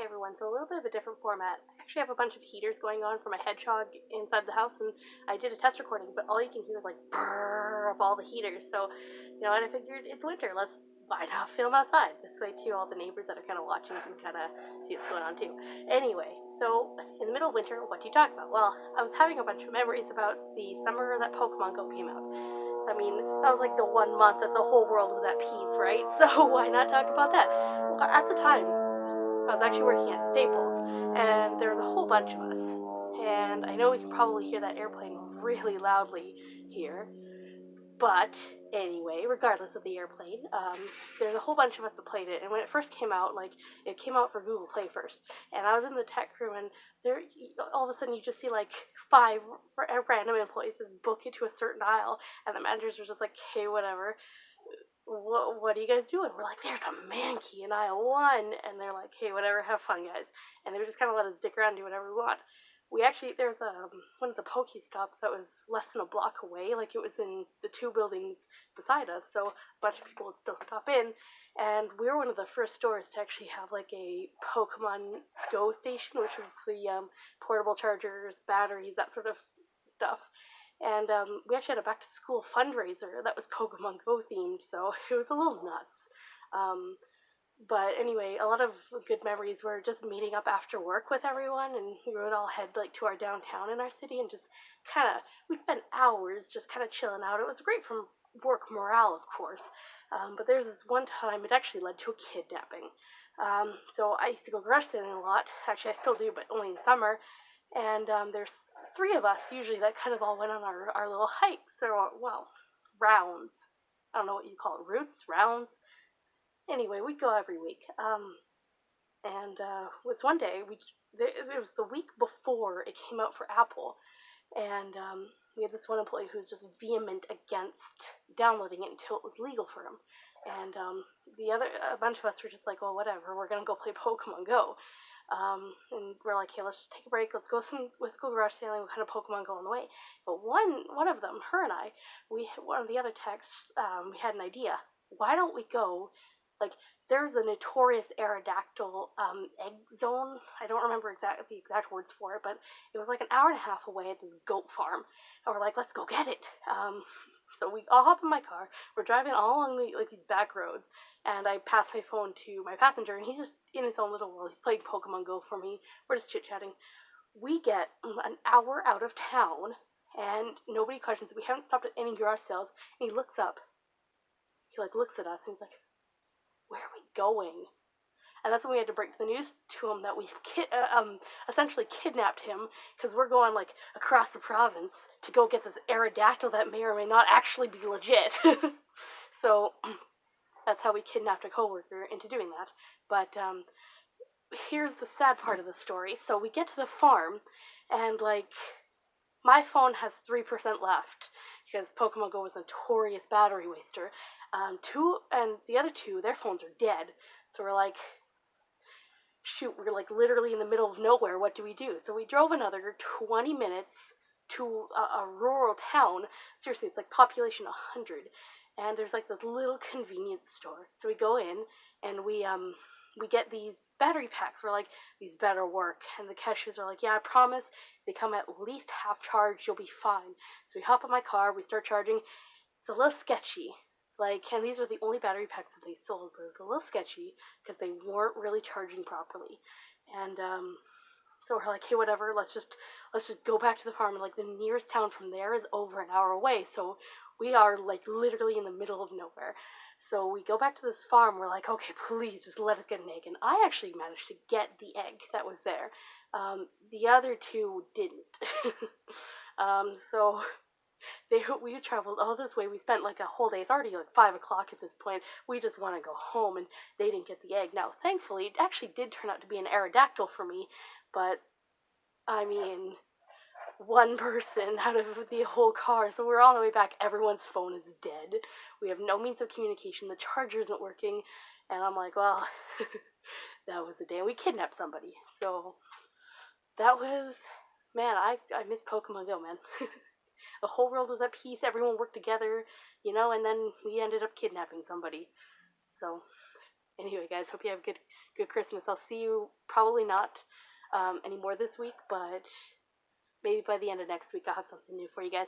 everyone, so a little bit of a different format. I actually have a bunch of heaters going on for my hedgehog inside the house, and I did a test recording, but all you can hear is like brrr of all the heaters. So, and I figured it's winter, why not film outside? This way too, all the neighbors that are kind of watching can kind of see what's going on too. Anyway, so in the middle of winter, what do you talk about? Well, I was having a bunch of memories about the summer that Pokemon Go came out. I mean, that was like the 1 month that the whole world was at peace, right? So why not talk about that? Well, at the time, I was actually working at Staples, and there was a whole bunch of us. And I know we can probably hear that airplane really loudly here, but anyway, regardless of the airplane, there's a whole bunch of us that played it. And when it first came out, it came out for Google Play first. And I was in the tech room, and there, all of a sudden, you just see like 5 random employees just book it to a certain aisle, and the managers were just like, "Hey, whatever. What are you guys doing?" We're like, "There's a Mankey in aisle 1," and they're like, "Hey, whatever. Have fun, guys." And they were just kind of let us dick around and do whatever we want. There's one of the Pokestops that was less than a block away, like it was in the 2 buildings beside us, so a bunch of people would still stop in, and we were one of the first stores to actually have like a Pokemon Go station, which was the portable chargers, batteries, that sort of stuff. And we actually had a back to school fundraiser that was Pokemon Go themed, so it was a little nuts. But anyway, a lot of good memories were just meeting up after work with everyone, and we would all head like to our downtown in our city and just we'd spend hours just kind of chilling out. It was great for work morale, of course. But there's this one time it actually led to a kidnapping. So I used to go garage sailing a lot. Actually, I still do, but only in summer. And there's 3 of us usually that kind of all went on our little hikes, or well, rounds. I don't know what you call it, routes, rounds. Anyway, we'd go every week. And was one day it was the week before it came out for Apple, and we had this one employee who was just vehement against downloading it until it was legal for him. And a bunch of us were just like, well, whatever, we're gonna go play Pokemon Go. And we're like, hey, let's just take a break. Let's go garage sailing. What kind of Pokemon Go on the way? But one of them, her and I, one of the other techs, we had an idea. Why don't we go? There's a notorious Aerodactyl egg zone. I don't remember the exact words for it, but it was like an hour and a half away at this goat farm. And we're like, let's go get it. So we all hop in my car. We're driving all along these back roads, and I pass my phone to my passenger, and he's just in his own little world. He's playing Pokemon Go for me. We're just chit-chatting. We get an hour out of town, and nobody questions it. We haven't stopped at any garage sales. And he looks up. He looks at us, and he's like, where are we going? And that's when we had to break the news to him that we've essentially kidnapped him, because we're going across the province to go get this Aerodactyl that may or may not actually be legit. So that's how we kidnapped a coworker into doing that. But here's the sad part of the story. So we get to the farm, and my phone has 3% left, because Pokemon Go was a notorious battery waster. And the other 2, their phones are dead. So we're like, shoot, we're literally in the middle of nowhere. What do we do? So we drove another 20 minutes to a rural town. Seriously, it's population 100. And there's this little convenience store. So we go in, and we get these battery packs. We're like, these better work. And the cashiers are like, yeah, I promise. They come at least half charged. You'll be fine. So we hop in my car. We start charging. It's a little sketchy. And these were the only battery packs that they sold, but it was a little sketchy because they weren't really charging properly. And so we're like, hey, whatever, let's just go back to the farm. And the nearest town from there is over an hour away, so we are literally in the middle of nowhere. So we go back to this farm. We're like, okay, please just let us get an egg. And I actually managed to get the egg that was there. The other 2 didn't. So we traveled all this way. We spent a whole day. It's already 5 o'clock at this point. We just want to go home, and they didn't get the egg. Now, thankfully, it actually did turn out to be an Aerodactyl for me, but I mean, one person out of the whole car. So we're on the way back. Everyone's phone is dead. We have no means of communication. The charger isn't working, and I'm like, well, that was the day. We kidnapped somebody. So that was, man, I miss Pokemon Go, man. The whole world was at peace, everyone worked together, and then we ended up kidnapping somebody. So, Anyway, guys, hope you have a good Christmas. I'll see you probably not anymore this week, but maybe by the end of next week I'll have something new for you guys.